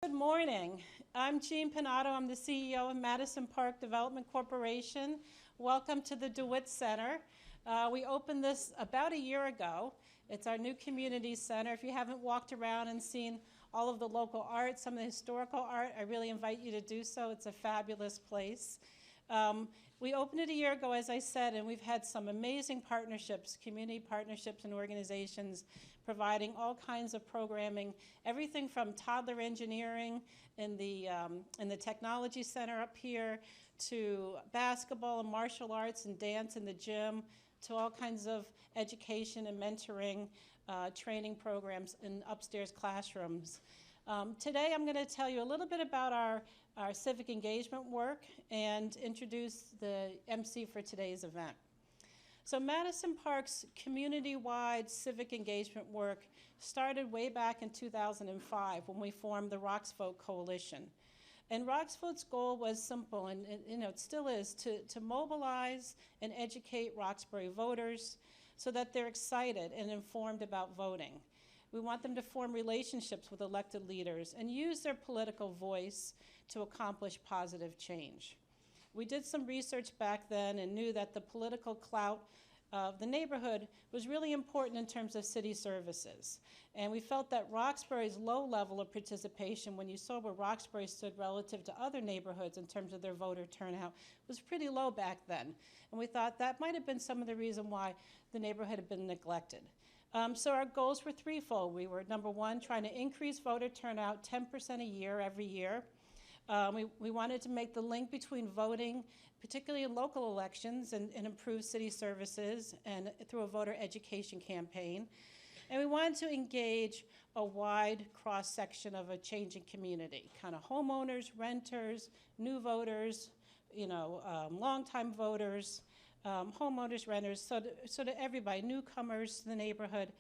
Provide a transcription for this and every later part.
Good morning. I'm Jean Pinato. I'm the CEO of Madison Park Development Corporation. Welcome to the DeWitt Center. We opened this about a year ago. It's our new community center. If you haven't walked around and seen all of the local art, some of the historical art, I really invite you to do so. It's a fabulous place. We opened it a year ago, as I said, and we've had some amazing partnerships, community partnerships and organizations providing all kinds of programming, everything from toddler engineering in the technology center up here to basketball and martial arts and dance in the gym to all kinds of education and mentoring training programs in upstairs classrooms. Today I'm going to tell you a little bit about our civic engagement work and introduce the MC for today's event. So Madison Park's community-wide civic engagement work started way back in 2005 when we formed the Roxvote Coalition. And Roxvote's goal was simple, and it still is, to mobilize and educate Roxbury voters so that they're excited and informed about voting. We want them to form relationships with elected leaders and use their political voice to accomplish positive change. We did some research back then and knew that the political clout of the neighborhood was really important in terms of city services. And we felt that Roxbury's low level of participation, when you saw where Roxbury stood relative to other neighborhoods in terms of their voter turnout, was pretty low back then. And we thought that might have been some of the reason why the neighborhood had been neglected. So our goals were threefold. We were, number one, trying to increase voter turnout 10% a year every year. We wanted to make the link between voting, particularly in local elections, and improve city services and through a voter education campaign. And we wanted to engage a wide cross-section of a changing community, kind of homeowners, renters, new voters, longtime voters, homeowners, renters, so to everybody, newcomers to the neighborhood.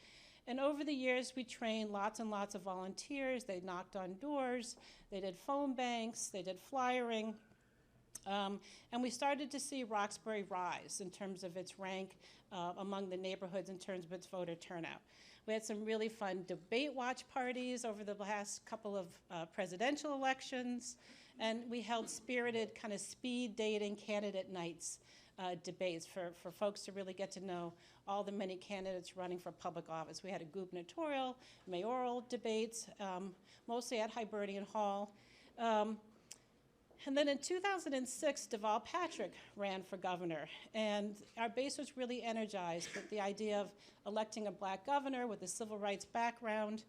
And over the years, we trained lots and lots of volunteers. They knocked on doors, they did phone banks, they did flyering. And we started to see Roxbury rise in terms of its rank among the neighborhoods in terms of its voter turnout. We had some really fun debate watch parties over the last couple of presidential elections, and we held spirited kind of speed dating candidate nights. Debates for folks to really get to know all the many candidates running for public office. We had a gubernatorial, mayoral debates, mostly at Hibernian Hall. And then in 2006, Deval Patrick ran for governor, and our base was really energized with the idea of electing a black governor with a civil rights background.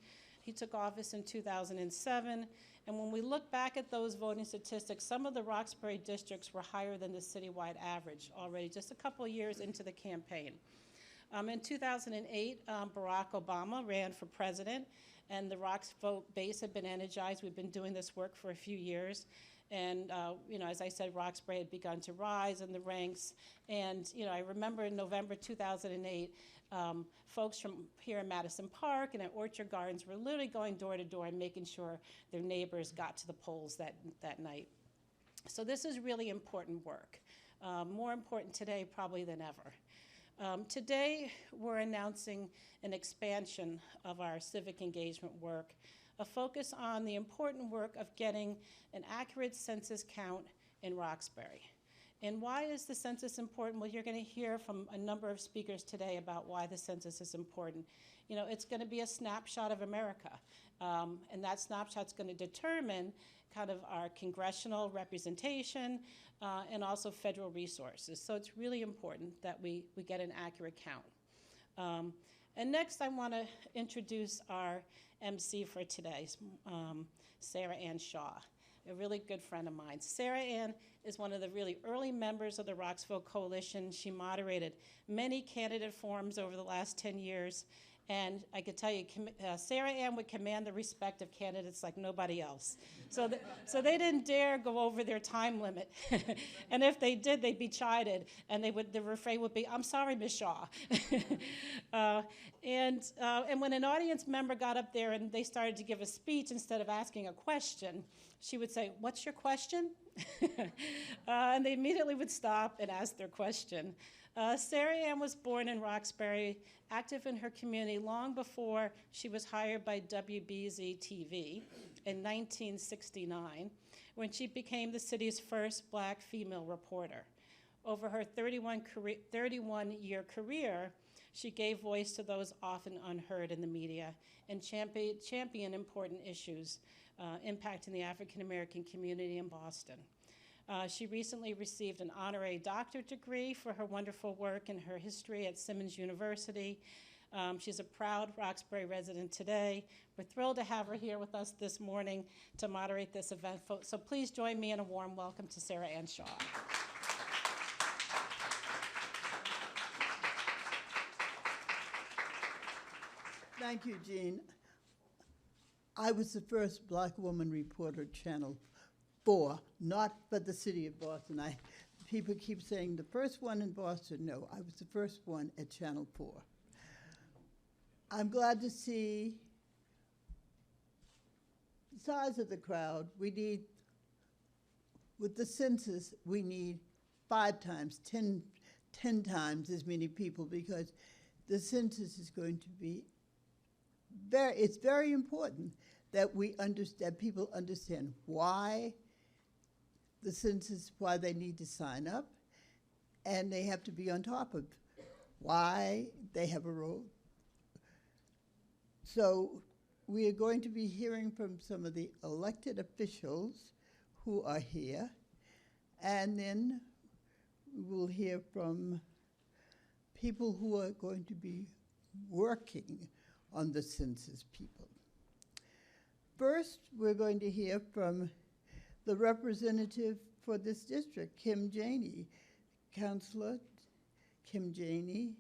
He took office in 2007. And when we look back at those voting statistics, some of the Roxbury districts were higher than the citywide average already, just a couple of years into the campaign. In 2008, Barack Obama ran for president, and the Roxvote base had been energized. We've been doing this work for a few years. And, as I said, Roxbury had begun to rise in the ranks. And, I remember in November 2008, folks from here in Madison Park and at Orchard Gardens were literally going door to door and making sure their neighbors got to the polls that night. So this is really important work, more important today probably than ever. Today we're announcing an expansion of our civic engagement work, a focus on the important work of getting an accurate census count in Roxbury. And why is the census important? Well, you're going to hear from a number of speakers today about why the census is important. It's going to be a snapshot of America, and that snapshot's going to determine kind of our congressional representation and also federal resources. So it's really important that we get an accurate count. And next, I want to introduce our MC for today, Sarah Ann Shaw, a really good friend of mine. Sarah Ann is one of the really early members of the Roxvote Coalition. She moderated many candidate forums over the last 10 years. And I could tell you, Sarah Ann would command the respect of candidates like nobody else. So they didn't dare go over their time limit. And if they did, they'd be chided. And the refrain would be, "I'm sorry, Ms. Shaw." And when an audience member got up there and they started to give a speech instead of asking a question, she would say, "What's your question?" And they immediately would stop and ask their question. Sarah Ann was born in Roxbury, active in her community long before she was hired by WBZ TV. in 1969 when she became the city's first black female reporter. Over her 31-year career, she gave voice to those often unheard in the media and championed important issues impacting the African American community in Boston. She recently received an honorary doctorate degree for her wonderful work in her history at Simmons University. She's a proud Roxbury resident today. We're thrilled to have her here with us this morning to moderate this event. So please join me in a warm welcome to Sarah Ann Shaw. Thank you, Jean. I was the first black woman reporter at Channel 4, not for the city of Boston. People keep saying the first one in Boston. No, I was the first one at Channel 4. I'm glad to see the size of the crowd. With the census, we need 5 times, 10 times as many people, because the census is going to be it's very important that people understand why the census, why they need to sign up, and they have to be on top of why they have a role. So we are going to be hearing from some of the elected officials who are here, and then we will hear from people who are going to be working on the census people. First, we're going to hear from the representative for this district, Kim Janey, Councilor Kim Janey.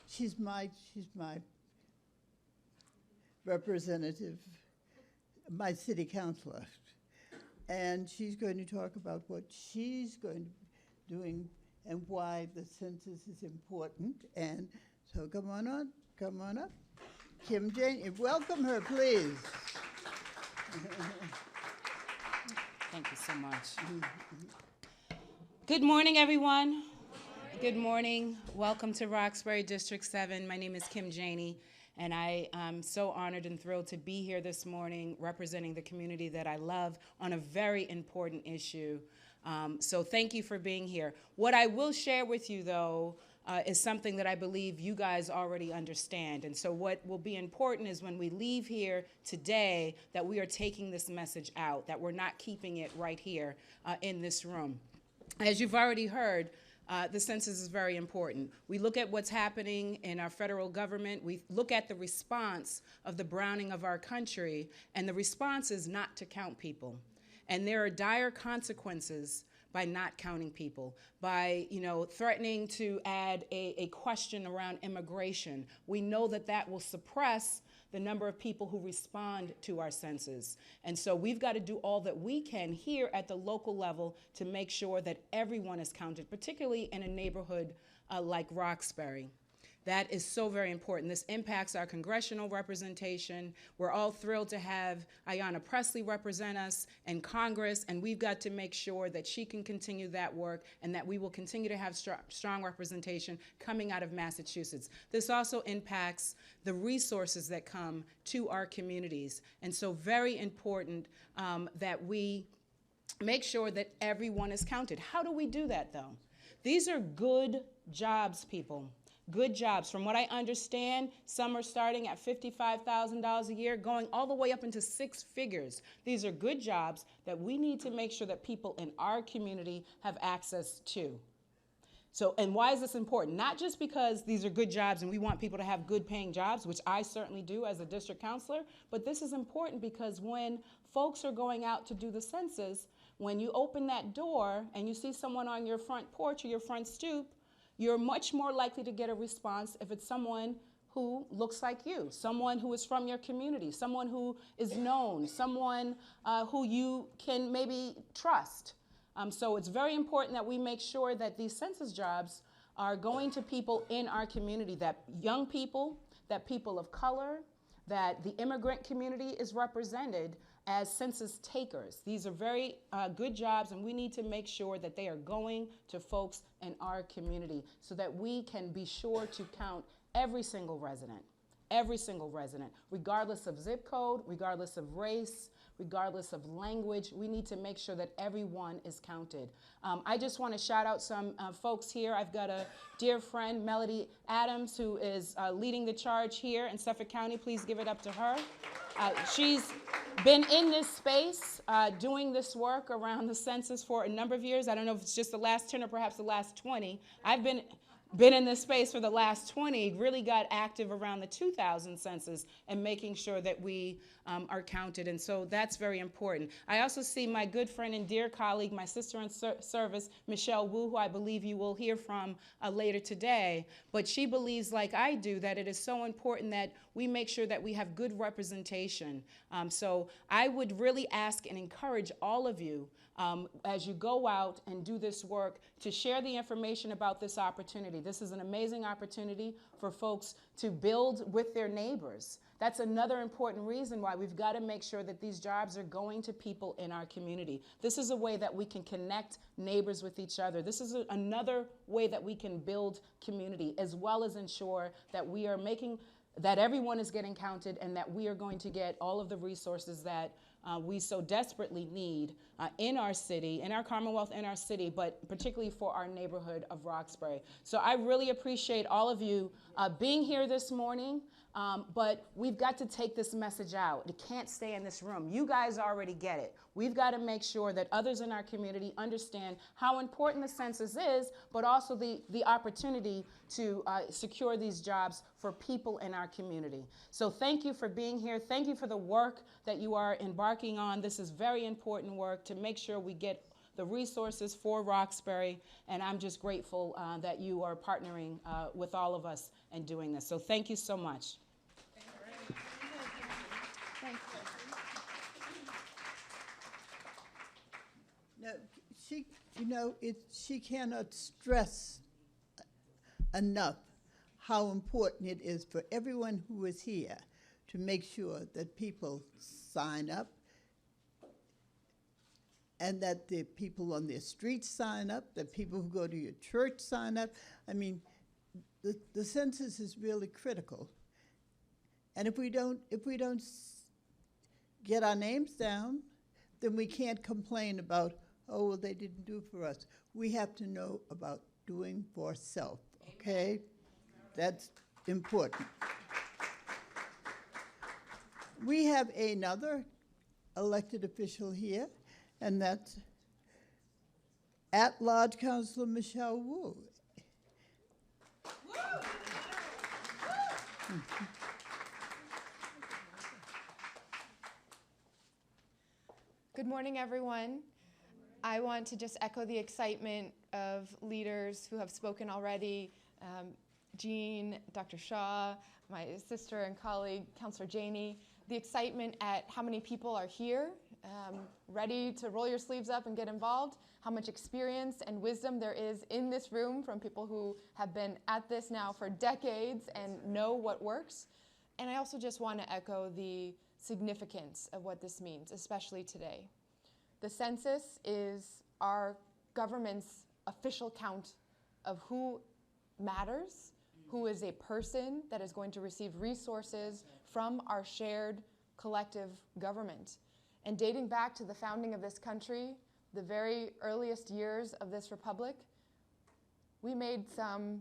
She's my representative, my city councilor. And she's going to talk about what she's going to be doing and why the census is important. And so come on up. Kim Janey, welcome her, please. Thank you so much. Good morning, everyone. Good morning. Welcome to Roxbury District 7. My name is Kim Janey, and I am so honored and thrilled to be here this morning representing the community that I love on a very important issue. So thank you for being here. What I will share with you, though, is something that I believe you guys already understand. And so what will be important is when we leave here today that we are taking this message out, that we're not keeping it right here in this room. As you've already heard, the census is very important. We look at what's happening in our federal government. We look at the response of the browning of our country, and the response is not to count people. And there are dire consequences by not counting people, by threatening to add a question around immigration. We know that will suppress the number of people who respond to our census. And so we've got to do all that we can here at the local level to make sure that everyone is counted, particularly in a neighborhood like Roxbury. That is so very important. This impacts our congressional representation. We're all thrilled to have Ayanna Pressley represent us in Congress, and we've got to make sure that she can continue that work and that we will continue to have strong representation coming out of Massachusetts. This also impacts the resources that come to our communities, and so very important that we make sure that everyone is counted. How do we do that, though? These are good jobs, people. Good jobs. From what I understand, some are starting at $55,000 a year, going all the way up into 6 figures. These are good jobs that we need to make sure that people in our community have access to. So, and why is this important? Not just because these are good jobs and we want people to have good paying jobs, which I certainly do as a district counselor, but this is important because when folks are going out to do the census, when you open that door and you see someone on your front porch or your front stoop, you're much more likely to get a response if it's someone who looks like you, someone who is from your community, someone who is known, someone who you can maybe trust. So it's very important that we make sure that these census jobs are going to people in our community, that young people, that people of color, that the immigrant community is represented as census takers. These are very good jobs, and we need to make sure that they are going to folks in our community so that we can be sure to count every single resident, regardless of zip code, regardless of race, regardless of language. We need to make sure that everyone is counted. I just want to shout out some folks here. I've got a dear friend, Melody Adams, who is leading the charge here in Suffolk County. Please give it up to her. She's been in this space doing this work around the census for a number of years. I don't know if it's just the last 10 or perhaps the last 20. I've been in this space for the last 20, really got active around the 2000 census and making sure that we are counted. And so that's very important. I also see my good friend and dear colleague, my sister in service, Michelle Wu, who I believe you will hear from later today. But she believes, like I do, that it is so important that we make sure that we have good representation. So I would really ask and encourage all of you as you go out and do this work to share the information about this opportunity. This is an amazing opportunity for folks to build with their neighbors. That's another important reason why we've got to make sure that these jobs are going to people in our community. This is a way that we can connect neighbors with each other. This is another way that we can build community, as well as ensure that we are making that everyone is getting counted and that we are going to get all of the resources that we so desperately need in our city, in our Commonwealth, in our city, but particularly for our neighborhood of Roxbury. So I really appreciate all of you being here this morning, but we've got to take this message out. It can't stay in this room. You guys already get it. We've got to make sure that others in our community understand how important the census is, but also the opportunity to secure these jobs for people in our community. So thank you for being here. Thank you for the work that you are embarking on. This is very important work to make sure we get the resources for Roxbury, and I'm just grateful that you are partnering with all of us and doing this. So thank you so much. Now, she cannot stress enough how important it is for everyone who is here to make sure that people sign up and that the people on their streets sign up, that people who go to your church sign up. I mean, the census is really critical. And if we don't get our names down, then we can't complain about, oh, well, they didn't do for us. We have to know about doing for self, okay? That's important. We have another elected official here, and that's at-large Councilor Michelle Wu. Good morning, everyone. I want to just echo the excitement of leaders who have spoken already. Jean, Dr. Shaw, my sister and colleague, Councilor Janey, the excitement at how many people are here, ready to roll your sleeves up and get involved, how much experience and wisdom there is in this room from people who have been at this now for decades and know what works. And I also just want to echo the significance of what this means, especially today. The census is our government's official count of who matters, who is a person that is going to receive resources from our shared collective government. And dating back to the founding of this country, the very earliest years of this republic, we made some,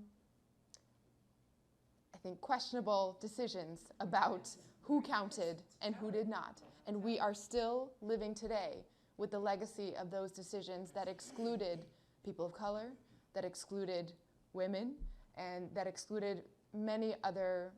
I think, questionable decisions about who counted and who did not. And we are still living today with the legacy of those decisions that excluded people of color, that excluded women, and that excluded many other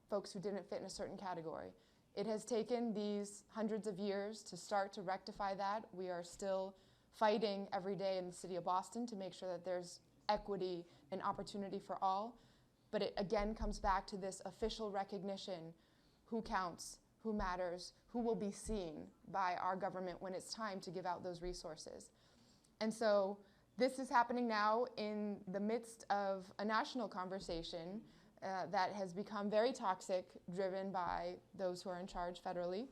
folks who didn't fit in a certain category. It has taken these hundreds of years to start to rectify that. We are still fighting every day in the city of Boston to make sure that there's equity and opportunity for all. But it again comes back to this official recognition: who counts, who matters, who will be seen by our government when it's time to give out those resources. And so this is happening now in the midst of a national conversation that has become very toxic, driven by those who are in charge federally.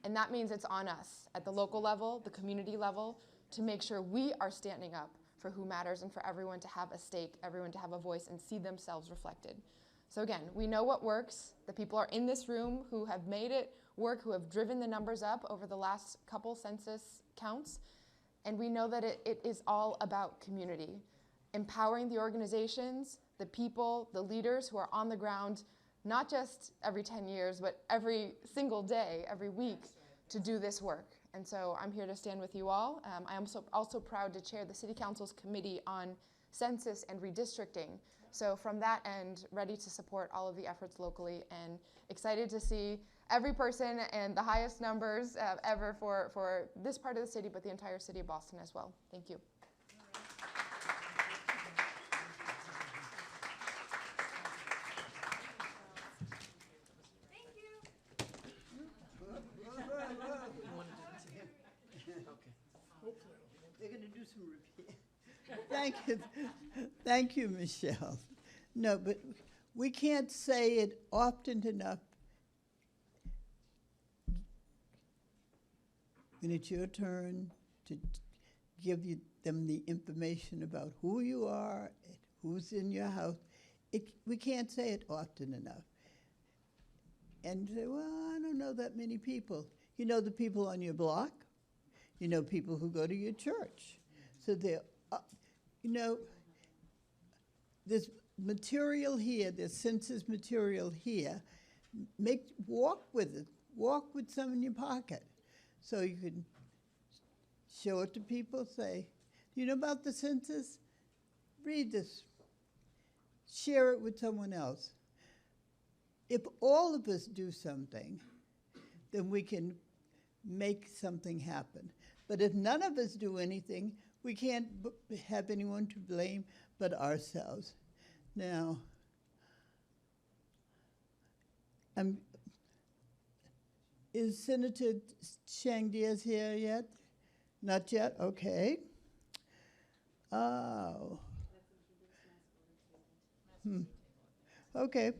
And that means it's on us at the local level, the community level, to make sure we are standing up for who matters and for everyone to have a stake, everyone to have a voice and see themselves reflected. So again, we know what works. The people are in this room who have made it work, who have driven the numbers up over the last couple census counts. And we know that it is all about community, empowering the organizations, the people, the leaders who are on the ground, not just every 10 years, but every single day, every week, to do this work. And so I'm here to stand with you all. I am also proud to chair the City Council's Committee on Census and Redistricting. So from that end, ready to support all of the efforts locally, and excited to see every person and the highest numbers ever for this part of the city, but the entire city of Boston as well. Thank you. They're going to do some repeat. Thank you. Thank you, Michelle. No, but we can't say it often enough. When it's your turn to give them the information about who you are, who's in your house, we can't say it often enough. And say, well, I don't know that many people. You know the people on your block. You know people who go to your church. So they're, you know, there's material here, there's census material here. Walk with it. Walk with some in your pocket. So you can show it to people, say, do you know about the census? Read this. Share it with someone else. If all of us do something, then we can make something happen. But if none of us do anything, we can't have anyone to blame but ourselves. Now, is Senator Chang Diaz here yet? Not yet? Okay. Oh. Okay.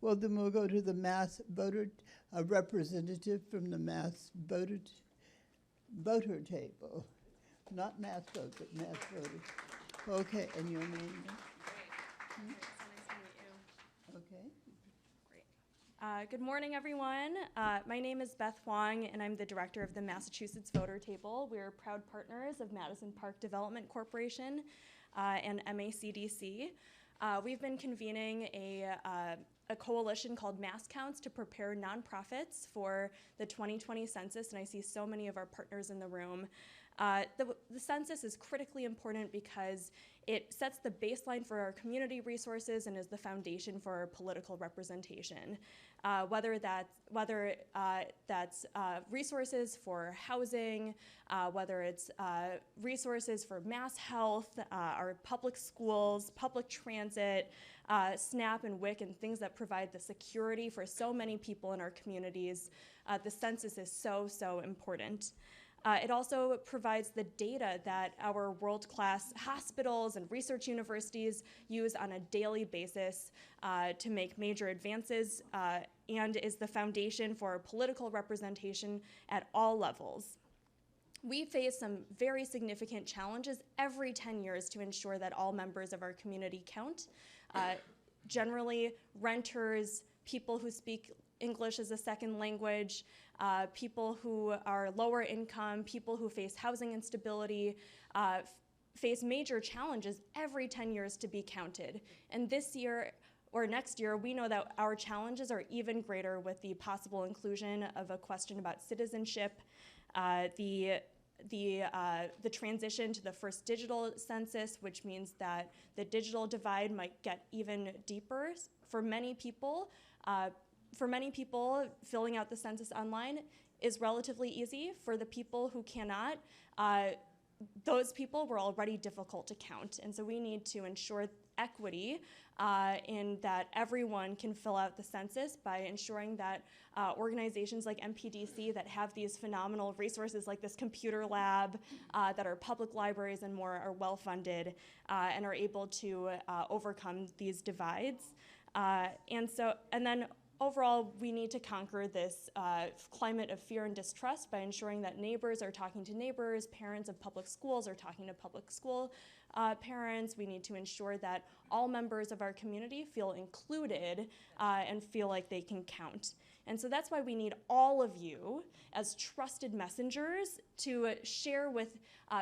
Well, then we'll go to the mass voter, a representative from the mass voter table. Not mass vote, but mass voters. Okay, and your name? So nice to meet you. Okay. Great. Good morning, everyone. My name is Beth Huang, and I'm the director of the Massachusetts Voter Table. We're proud partners of Madison Park Development Corporation and MACDC. We've been convening a coalition called Mass Counts to prepare nonprofits for the 2020 census, and I see so many of our partners in the room. The census is critically important because it sets the baseline for our community resources and is the foundation for our political representation. Whether that's resources for housing, whether it's resources for mass health, our public schools, public transit, SNAP and WIC, and things that provide the security for so many people in our communities, the census is so important. It also provides the data that our world-class hospitals and research universities use on a daily basis to make major advances and is the foundation for political representation at all levels. We face some very significant challenges every 10 years to ensure that all members of our community count. Generally, renters, people who speak English as a second language, people who are lower income, people who face housing instability, face major challenges every 10 years to be counted. And this year, or next year, we know that our challenges are even greater with the possible inclusion of a question about citizenship, the transition to the first digital census, which means that the digital divide might get even deeper for many people. Filling out the census online is relatively easy. For the people who cannot, those people were already difficult to count. And so we need to ensure equity in that everyone can fill out the census by ensuring that organizations like MPDC that have these phenomenal resources like this computer lab, that are public libraries and more, are well funded and are able to overcome these divides. And then overall, we need to conquer this climate of fear and distrust by ensuring that neighbors are talking to neighbors, parents of public schools are talking to public school parents. We need to ensure that all members of our community feel included and feel like they can count. And so that's why we need all of you as trusted messengers to share with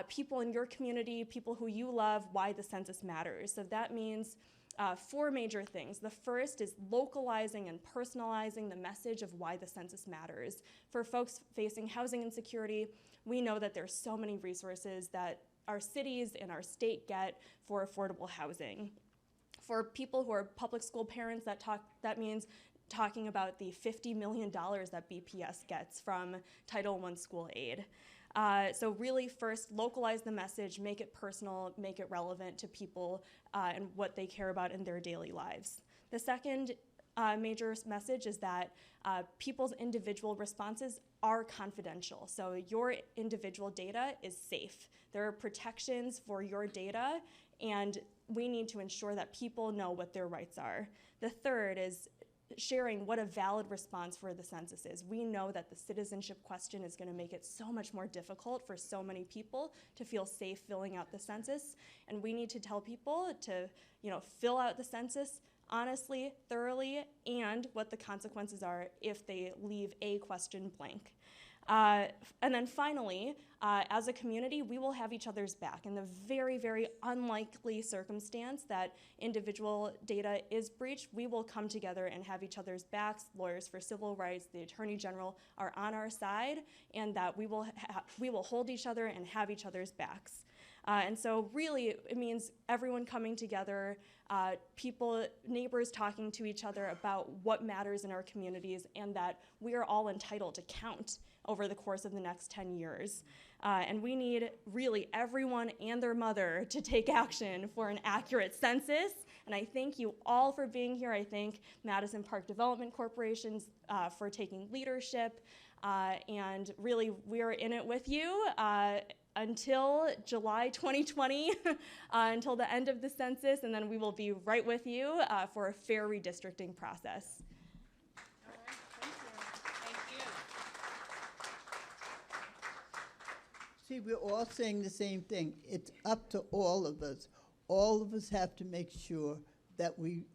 people in your community, people who you love, why the census matters. So that means 4 major things. The first is localizing and personalizing the message of why the census matters. For folks facing housing insecurity, we know that there's so many resources that our cities and our state get for affordable housing. For people who are public school parents, that means talking about the $50 million that BPS gets from Title I school aid. So really first, localize the message, make it personal, make it relevant to people and what they care about in their daily lives. The second major message is that people's individual responses are confidential. So your individual data is safe. There are protections for your data, and we need to ensure that people know what their rights are. The third is sharing what a valid response for the census is. We know that the citizenship question is going to make it so much more difficult for so many people to feel safe filling out the census, and we need to tell people to, fill out the census honestly, thoroughly, and what the consequences are if they leave a question blank. And then finally, as a community, we will have each other's back. In the very, very unlikely circumstance that individual data is breached, we will come together and have each other's backs. Lawyers for Civil Rights, the Attorney General are on our side, and that we will hold each other and have each other's backs. And so really, it means everyone coming together, neighbors talking to each other about what matters in our communities, and that we are all entitled to count over the course of the next 10 years. And we need really everyone and their mother to take action for an accurate census. And I thank you all for being here. I thank Madison Park Development Corporation for taking leadership. And really, we are in it with you until July 2020, until the end of the census, and then we will be right with you for a fair redistricting process. All right, thank you. See, we're all saying the same thing. It's up to all of us. All of us have to make sure that we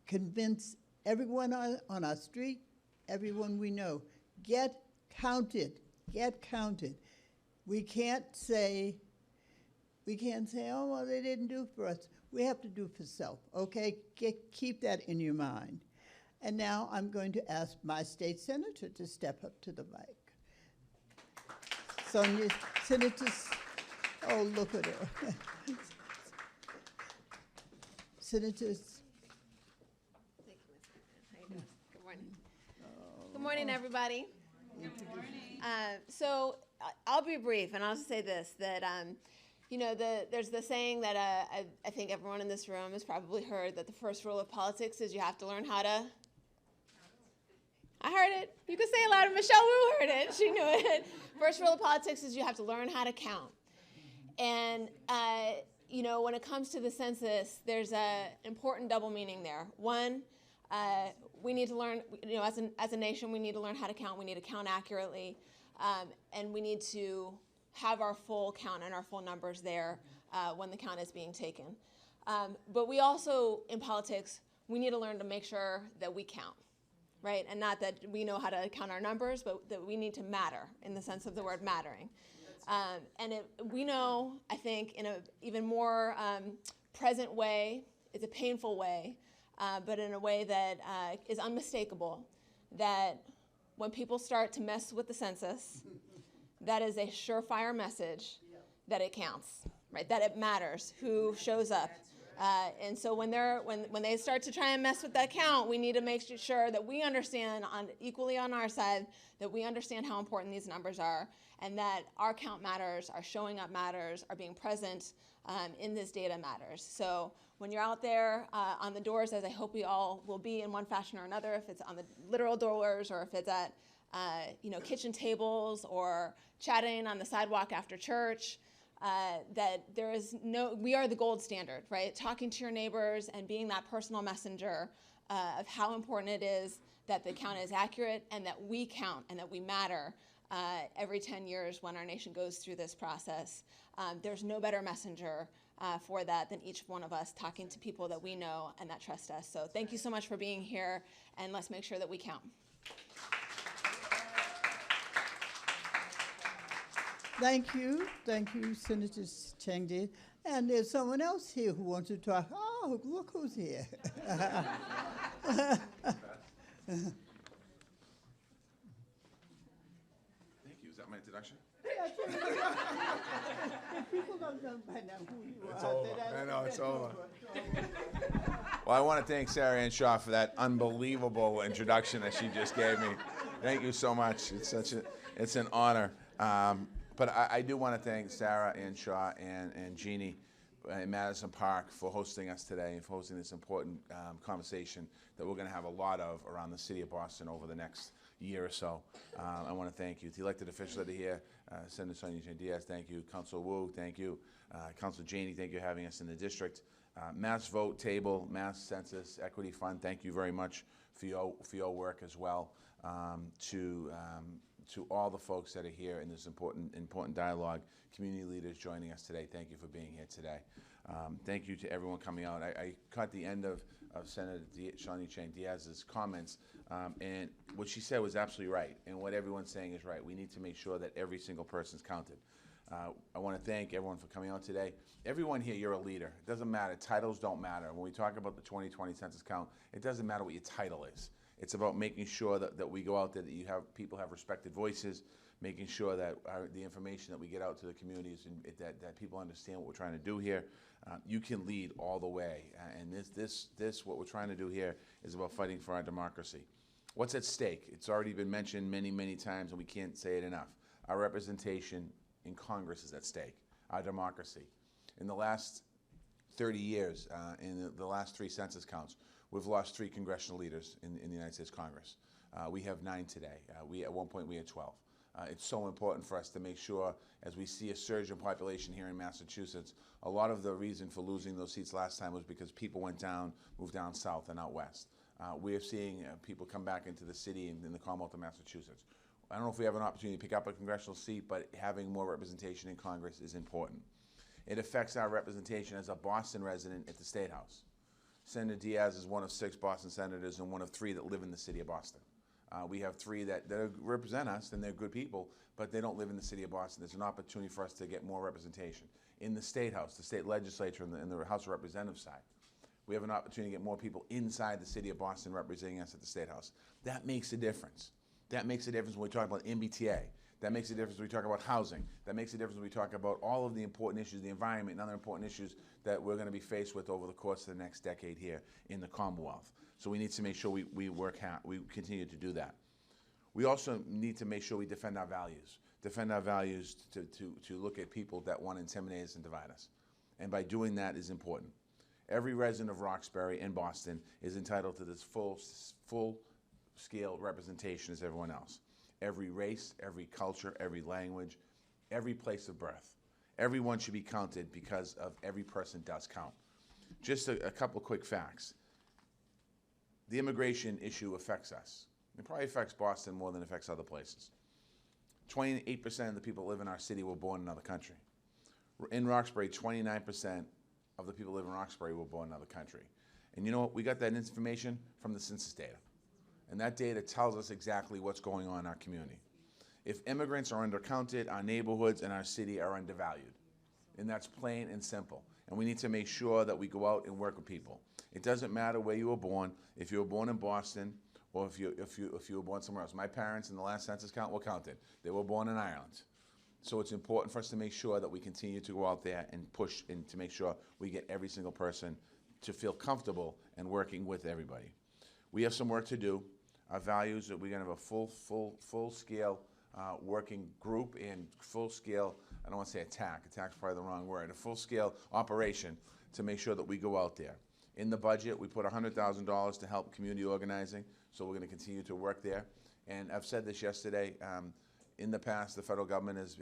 convince everyone on our street, everyone we know, get counted, get counted. We can't say, oh, well, they didn't do for us. We have to do for self, okay? Keep that in your mind. And now I'm going to ask my state senator to step up to the mic. Sonia, Senator, oh, look at her. Senators. Thank you, Ms. Hartman. How you doing? Good morning. Good morning, everybody. Good morning. So I'll be brief, and I'll just say this, that, there's the saying that I think everyone in this room has probably heard, that the first rule of politics is you have to learn how to. I heard it. You can say it louder. Michelle Wu heard it. She knew it. First rule of politics is you have to learn how to count. And, when it comes to the census, there's an important double meaning there. One, we need to learn, as a nation, we need to learn how to count. We need to count accurately. And we need to have our full count and our full numbers there when the count is being taken. But we also, in politics, we need to learn to make sure that we count, right? And not that we know how to count our numbers, but that we need to matter in the sense of the word mattering. We know, I think, in an even more present way, it's a painful way, but in a way that is unmistakable, that when people start to mess with the census, that is a surefire message that it counts, right? That it matters who shows up. And so when they start to try and mess with that count, we need to make sure that we understand equally on our side, that we understand how important these numbers are, and that our count matters, our showing up matters, our being present in this data matters. So when you're out there on the doors, as I hope we all will be in one fashion or another, if it's on the literal doors or if it's at kitchen tables or chatting on the sidewalk after church, that we are the gold standard, right? Talking to your neighbors and being that personal messenger of how important it is that the count is accurate and that we count and that we matter every 10 years when our nation goes through this process. There's no better messenger for that than each one of us talking to people that we know and that trust us. So thank you so much for being here, and let's make sure that we count. Thank you, Senator Chengdi. And there's someone else here who wants to talk. Oh, look who's here. Thank you. Is that my introduction? People don't know by now who you are. It's over. I know, it's over. Well, I want to thank Sarah Ann Shaw for that unbelievable introduction that she just gave me. Thank you so much. It's an honor. But I do want to thank Sarah Ann Shaw and Jeannie in Madison Park for hosting us today and for hosting this important conversation that we're going to have a lot of around the city of Boston over the next year or so. I want to thank you. To the elected officials that are here, Senator Sonia Jane Diaz, thank you. Councilor Wu, thank you. Councilor Janey, thank you for having us in the district. Mass Vote Table, Mass Census Equity Fund, thank you very much for your work as well. To all the folks that are here in this important dialogue, community leaders joining us today, thank you for being here today. Thank you to everyone coming out. I caught the end of Senator Sonia Jane Diaz's comments, and what she said was absolutely right, and what everyone's saying is right. We need to make sure that every single person's counted. I want to thank everyone for coming out today. Everyone here, you're a leader. It doesn't matter. Titles don't matter. When we talk about the 2020 census count, it doesn't matter what your title is. It's about making sure that we go out there, that people have respected voices, making sure that the information that we get out to the communities and that people understand what we're trying to do here. You can lead all the way, and this what we're trying to do here is about fighting for our democracy. What's at stake? It's already been mentioned many, many times, and we can't say it enough. Our representation in Congress is at stake, our democracy. In the last 30 years, in the last 3 census counts, we've lost 3 congressional leaders in the United States Congress. We have 9 today. At one point we had 12. It's so important for us to make sure, as we see a surge in population here in Massachusetts, a lot of the reason for losing those seats last time was because people moved down south and out west. We're seeing people come back into the city in the Commonwealth of Massachusetts. I don't know if we have an opportunity to pick up a congressional seat, but having more representation in Congress is important. It affects our representation as a Boston resident at the State House. Senator Diaz is one of 6 Boston senators and one of 3 that live in the city of Boston. We have 3 that represent us, and they're good people, but they don't live in the city of Boston. There's an opportunity for us to get more representation. In the State House, the state legislature, and the House of Representatives side, we have an opportunity to get more people inside the city of Boston representing us at the State House. That makes a difference. That makes a difference when we talk about MBTA. That makes a difference when we talk about housing. That makes a difference when we talk about all of the important issues, the environment and other important issues that we're going to be faced with over the course of the next decade here in the Commonwealth. So we need to make sure we work hard, we continue to do that. We also need to make sure we defend our values to look at people that want to intimidate us and divide us. And by doing that is important. Every resident of Roxbury and Boston is entitled to this full-scale representation as everyone else. Every race, every culture, every language, every place of birth. Everyone should be counted because of every person does count. Just a couple quick facts. The immigration issue affects us. It probably affects Boston more than it affects other places. 28% of the people who live in our city were born in another country. In Roxbury, 29% of the people who live in Roxbury were born in another country. And you know what? We got that information from the census data. And that data tells us exactly what's going on in our community. If immigrants are undercounted, our neighborhoods and our city are undervalued. And that's plain and simple. And we need to make sure that we go out and work with people. It doesn't matter where you were born, if you were born in Boston or if you were born somewhere else. My parents in the last census count were counted. They were born in Ireland. So it's important for us to make sure that we continue to go out there and push and to make sure we get every single person to feel comfortable and working with everybody. We have some work to do. Our values, that we're going to have a full-scale working group and full-scale, I don't want to say attack's probably the wrong word, a full-scale operation to make sure that we go out there. In the budget, we put $100,000 to help community organizing, so we're going to continue to work there. And I've said this yesterday, In the past, the federal government has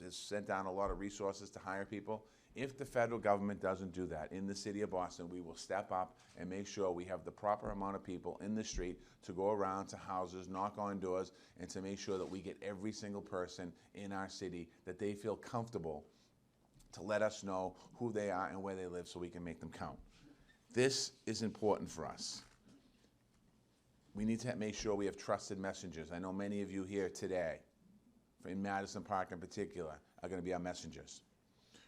sent down a lot of resources to hire people. If the federal government doesn't do that in the city of Boston, we will step up and make sure we have the proper amount of people in the street to go around to houses, knock on doors, and to make sure that we get every single person in our city, that they feel comfortable to let us know who they are and where they live so we can make them count. This is important for us. We need to make sure we have trusted messengers. I know many of you here today, in Madison Park in particular, are going to be our messengers.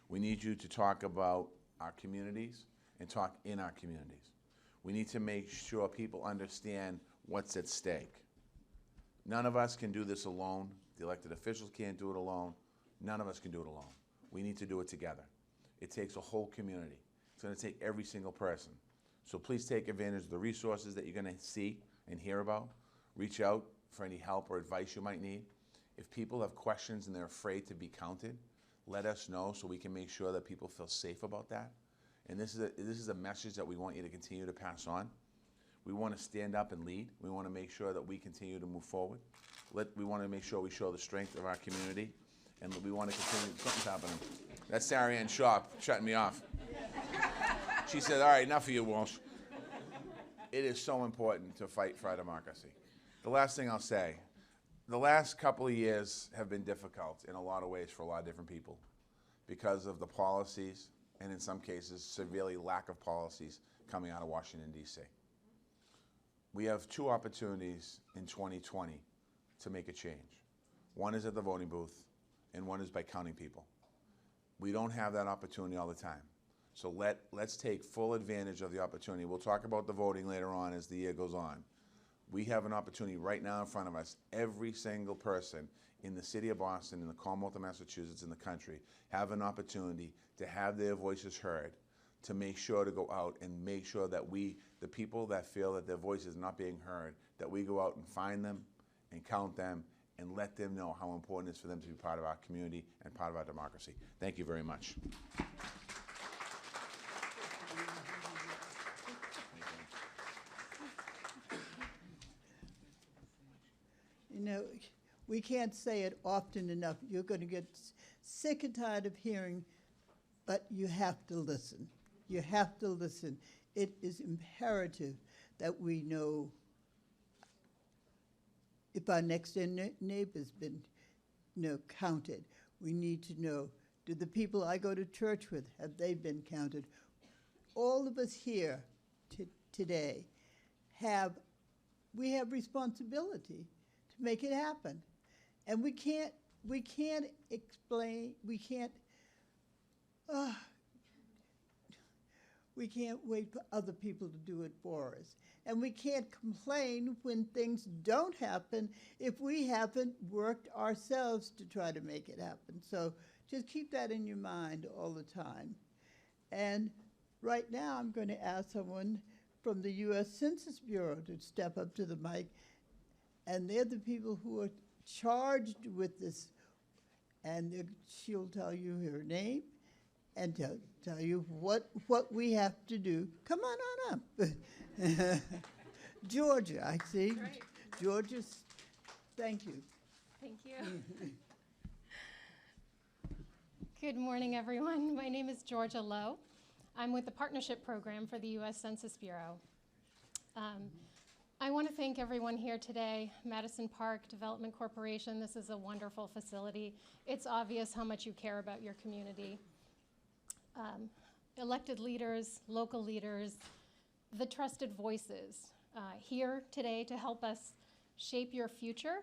We need you to talk about our communities and talk in our communities. We need to make sure people understand what's at stake. None of us can do this alone. The elected officials can't do it alone. None of us can do it alone. We need to do it together. It takes a whole community. It's going to take every single person. So please take advantage of the resources that you're going to see and hear about. Reach out for any help or advice you might need. If people have questions and they're afraid to be counted, let us know so we can make sure that people feel safe about that. And this is a message that we want you to continue to pass on. We want to stand up and lead. We want to make sure that we continue to move forward. We want to make sure we show the strength of our community, and we want to continue. Something's happening. That's Sarah Ann Shaw shutting me off. She said, all right, enough of you, Walsh. It is so important to fight for our democracy. The last thing I'll say, the last couple of years have been difficult in a lot of ways for a lot of different people because of the policies and in some cases severely lack of policies coming out of Washington, D.C. We have two opportunities in 2020 to make a change. One is at the voting booth and one is by counting people. We don't have that opportunity all the time. So let's take full advantage of the opportunity. We'll talk about the voting later on as the year goes on. We have an opportunity right now in front of us. Every single person in the city of Boston, in the Commonwealth of Massachusetts, in the country, have an opportunity to have their voices heard, to make sure to go out and make sure that the people that feel that their voice is not being heard, that we go out and find them and count them and let them know how important it is for them to be part of our community and part of our democracy. Thank you very much. You know, we can't say it often enough. You're going to get sick and tired of hearing, but you have to listen. You have to listen. It is imperative that we know if our next neighbor's been, counted. We need to know, do the people I go to church with, have they been counted? All of us here today have responsibility to make it happen. And we can't explain, we can't wait for other people to do it for us. And we can't complain when things don't happen if we haven't worked ourselves to try to make it happen. So just keep that in your mind all the time. And right now I'm going to ask someone from the U.S. Census Bureau to step up to the mic. And they're the people who are charged with this. And she'll tell you her name and tell you what we have to do. Come on up. Georgia, I see. Great. Georgia, thank you. Thank you. Good morning, everyone. My name is Georgia Lowe. I'm with the Partnership Program for the U.S. Census Bureau. I want to thank everyone here today. Madison Park Development Corporation, this is a wonderful facility. It's obvious how much you care about your community. Elected leaders, local leaders, the trusted voices here today to help us shape your future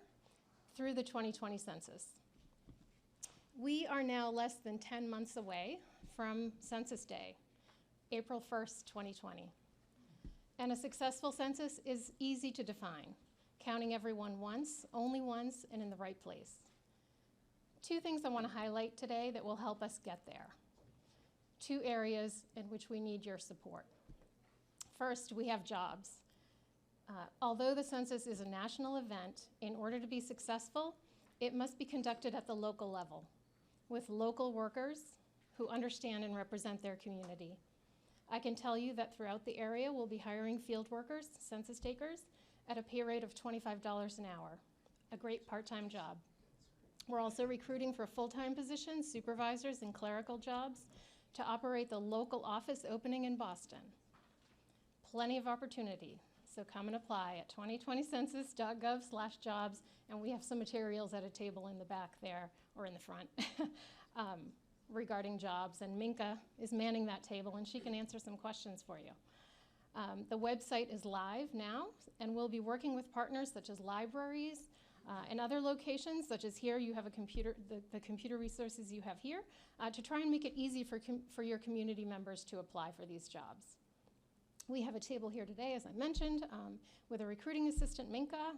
through the 2020 census. We are now less than 10 months away from Census Day, April 1st, 2020. And a successful census is easy to define, counting everyone once, only once, and in the right place. Two things I want to highlight today that will help us get there. Two areas in which we need your support. First, we have jobs. Although the census is a national event, in order to be successful, it must be conducted at the local level with local workers who understand and represent their community. I can tell you that throughout the area, we'll be hiring field workers, census takers, at a pay rate of $25 an hour, a great part-time job. We're also recruiting for full-time positions, supervisors, and clerical jobs to operate the local office opening in Boston. Plenty of opportunity, so come and apply at 2020census.gov/jobs, and we have some materials at a table in the back there, or in the front, regarding jobs, and Minka is manning that table, and she can answer some questions for you. The website is live now, and we'll be working with partners such as libraries and other locations, such as here you have a computer, the computer resources you have here, to try and make it easy for your community members to apply for these jobs. We have a table here today, as I mentioned, with a recruiting assistant, Minka,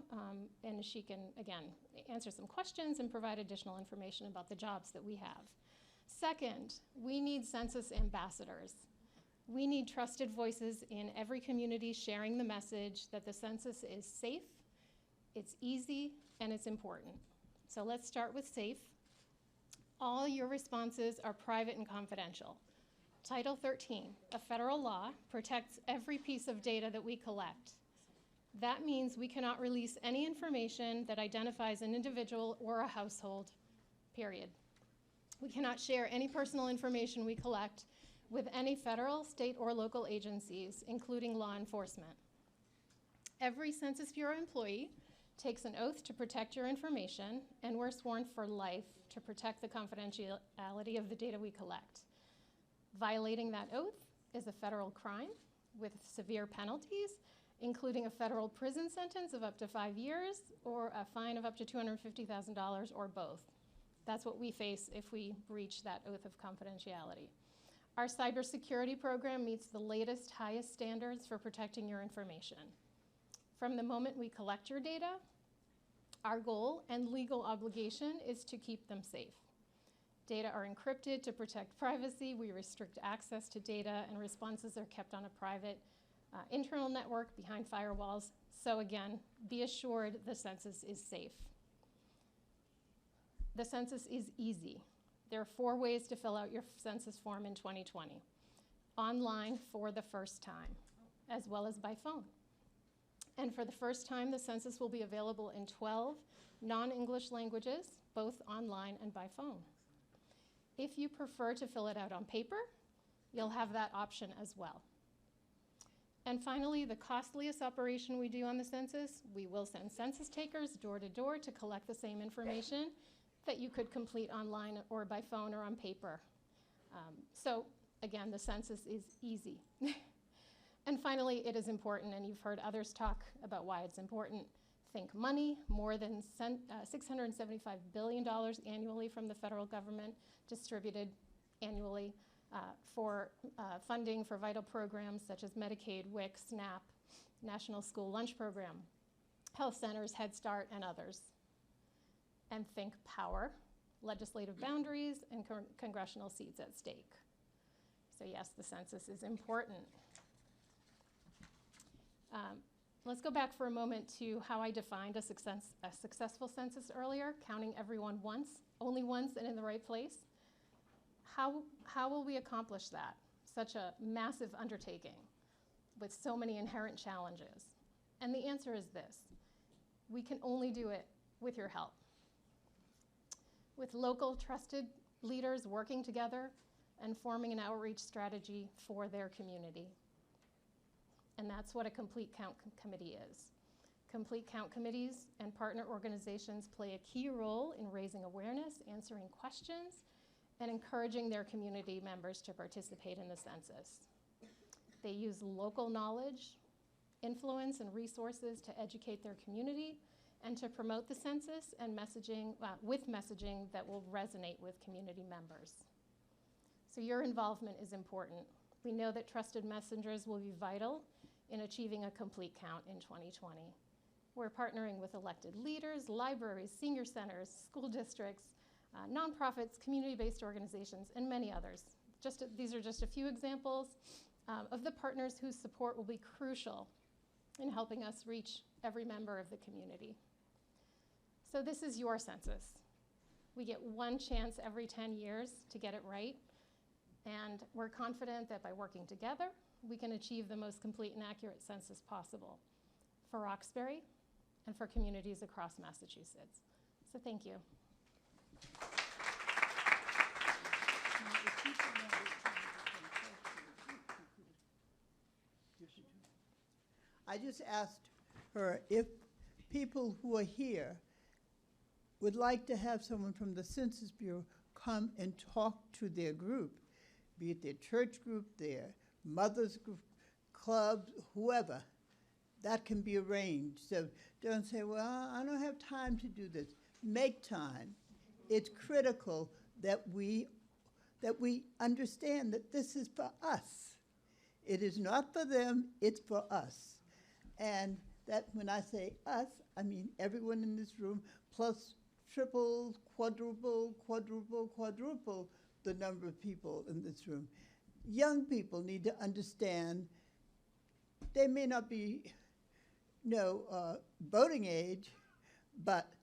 and she can, again, answer some questions and provide additional information about the jobs that we have. Second, we need census ambassadors. We need trusted voices in every community sharing the message that the census is safe, it's easy, and it's important. So let's start with safe. All your responses are private and confidential. Title 13, a federal law, protects every piece of data that we collect. That means we cannot release any information that identifies an individual or a household, period. We cannot share any personal information we collect with any federal, state, or local agencies, including law enforcement. Every Census Bureau employee takes an oath to protect your information, and we're sworn for life to protect the confidentiality of the data we collect. Violating that oath is a federal crime with severe penalties, including a federal prison sentence of up to 5 years or a fine of up to $250,000 or both. That's what we face if we breach that oath of confidentiality. Our cybersecurity program meets the latest, highest standards for protecting your information. From the moment we collect your data, our goal and legal obligation is to keep them safe. Data are encrypted to protect privacy. We restrict access to data, and responses are kept on a private internal network behind firewalls. So again, be assured the census is safe. The census is easy. There are 4 ways to fill out your census form in 2020. Online for the first time, as well as by phone. And for the first time, the census will be available in 12 non-English languages, both online and by phone. If you prefer to fill it out on paper, you'll have that option as well. And finally, the costliest operation we do on the census, we will send census takers door to door to collect the same information that you could complete online or by phone or on paper. So again, the census is easy. And finally, it is important, and you've heard others talk about why it's important. Think money, more than $675 billion annually from the federal government, distributed annually for funding for vital programs such as Medicaid, WIC, SNAP, National School Lunch Program, health centers, Head Start, and others. And think power, legislative boundaries, and congressional seats at stake. So yes, the census is important. Let's go back for a moment to how I defined a successful census earlier, counting everyone once, only once, and in the right place. How will we accomplish that? Such a massive undertaking with so many inherent challenges. And the answer is this: we can only do it with your help. With local trusted leaders working together and forming an outreach strategy for their community. And that's what a Complete Count Committee is. Complete Count committees and partner organizations play a key role in raising awareness, answering questions, and encouraging their community members to participate in the census. They use local knowledge, influence, and resources to educate their community and to promote the census and messaging, with messaging that will resonate with community members. So your involvement is important. We know that trusted messengers will be vital in achieving a complete count in 2020. We're partnering with elected leaders, libraries, senior centers, school districts, nonprofits, community-based organizations, and many others. These are just a few examples of the partners whose support will be crucial in helping us reach every member of the community. So this is your census. We get one chance every 10 years to get it right, and we're confident that by working together, we can achieve the most complete and accurate census possible for Roxbury and for communities across Massachusetts. So thank you. I just asked her if people who are here would like to have someone from the Census Bureau come and talk to their group, be it their church group, their mothers group, club, whoever. That can be arranged. So don't say, well, I don't have time to do this. Make time. It's critical that we understand that this is for us. It is not for them, it's for us. And that when I say us, I mean everyone in this room, plus triple, quadruple the number of people in this room. Young people need to understand they may not be voting age, but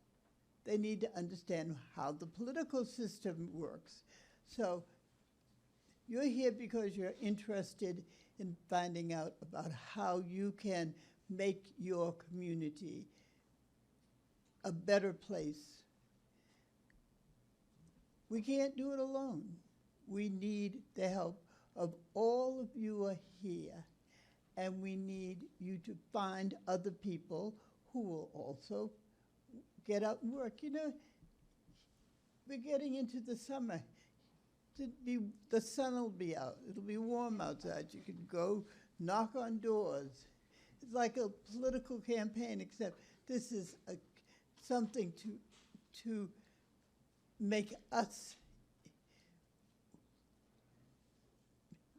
they need to understand how the political system works. So you're here because you're interested in finding out about how you can make your community a better place. We can't do it alone. We need the help of all of you are here, and we need you to find other people who will also get out and work. You know, we're getting into the summer. The sun will be out. It'll be warm outside. You can go knock on doors. It's like a political campaign, except this is something to make us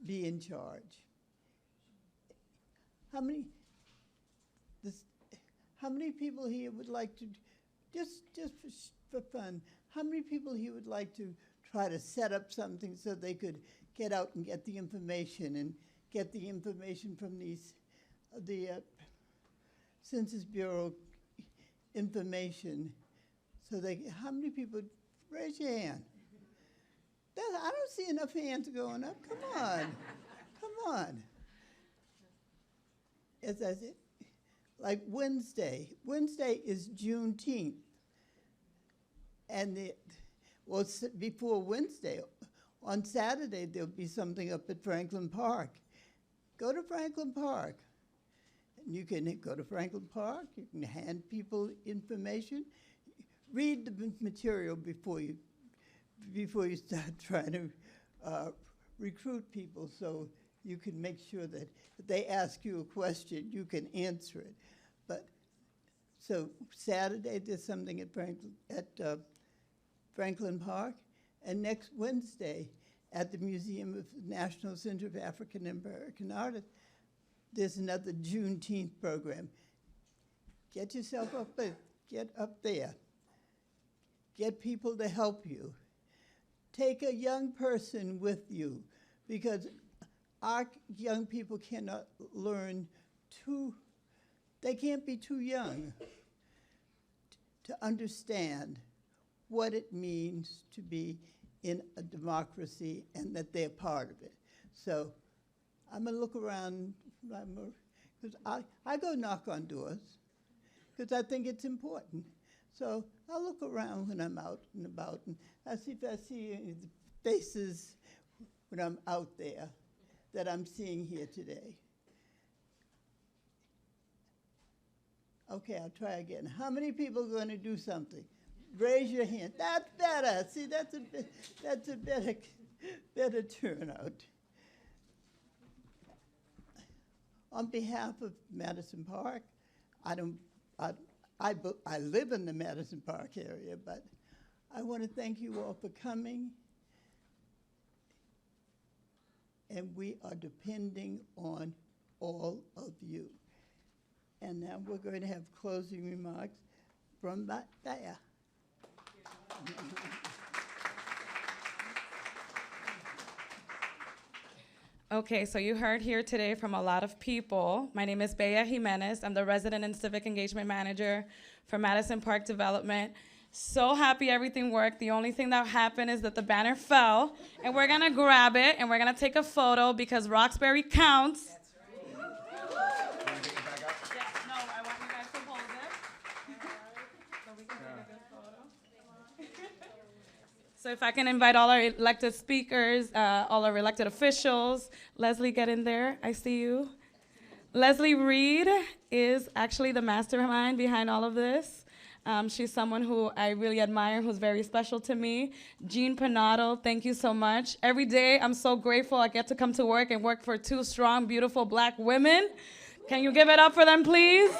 be in charge. How many people here would like to, just for fun, how many people here would like to try to set up something so they could get out and get the information and get the information from the Census Bureau information? So how many people, raise your hand. I don't see enough hands going up. Come on, come on. As I said, like Wednesday is Juneteenth. And before Wednesday, on Saturday, there'll be something up at Franklin Park. Go to Franklin Park. And you can go to Franklin Park, you can hand people information. Read the material before you start trying to recruit people, so you can make sure that if they ask you a question, you can answer it. But so Saturday there's something at Franklin Park, and next Wednesday at the Museum of National Center of African American Artists, there's another Juneteenth program. Get yourself get up there. Get people to help you. Take a young person with you, because our young people cannot learn they can't be too young to understand what it means to be in a democracy and that they're part of it. So I'm gonna look around, because I go knock on doors, because I think it's important. So I'll look around when I'm out and about, and I see if I see any of the faces when I'm out there that I'm seeing here today. Okay, I'll try again. How many people are going to do something? Raise your hand. That's better. See, that's a better turnout. On behalf of Madison Park, I live in the Madison Park area, but I want to thank you all for coming. And we are depending on all of you. And now we're going to have closing remarks from Baya. Okay, so you heard here today from a lot of people. My name is Bea Jimenez. I'm the Resident and Civic Engagement Manager for Madison Park Development. So happy everything worked. The only thing that happened is that the banner fell, and we're gonna grab it, and we're gonna take a photo because Roxbury counts. That's right. Yes, no, I want you guys to hold it. So we can take a good photo. So if I can invite all our elected speakers, all our elected officials. Leslie, get in there. I see you. Leslie Reed is actually the mastermind behind all of this. She's someone who I really admire, who's very special to me. Jean Panado, thank you so much. Every day, I'm so grateful I get to come to work and work for two strong, beautiful black women. Can you give it up for them, please?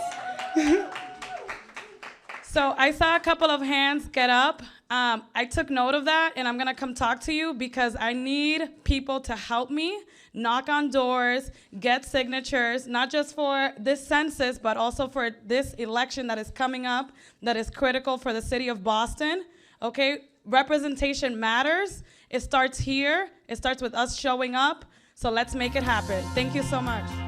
So I saw a couple of hands get up. I took note of that, and I'm going to come talk to you because I need people to help me knock on doors, get signatures, not just for this census, but also for this election that is coming up that is critical for the city of Boston. Okay? Representation matters. It starts here. It starts with us showing up. So let's make it happen. Thank you so much.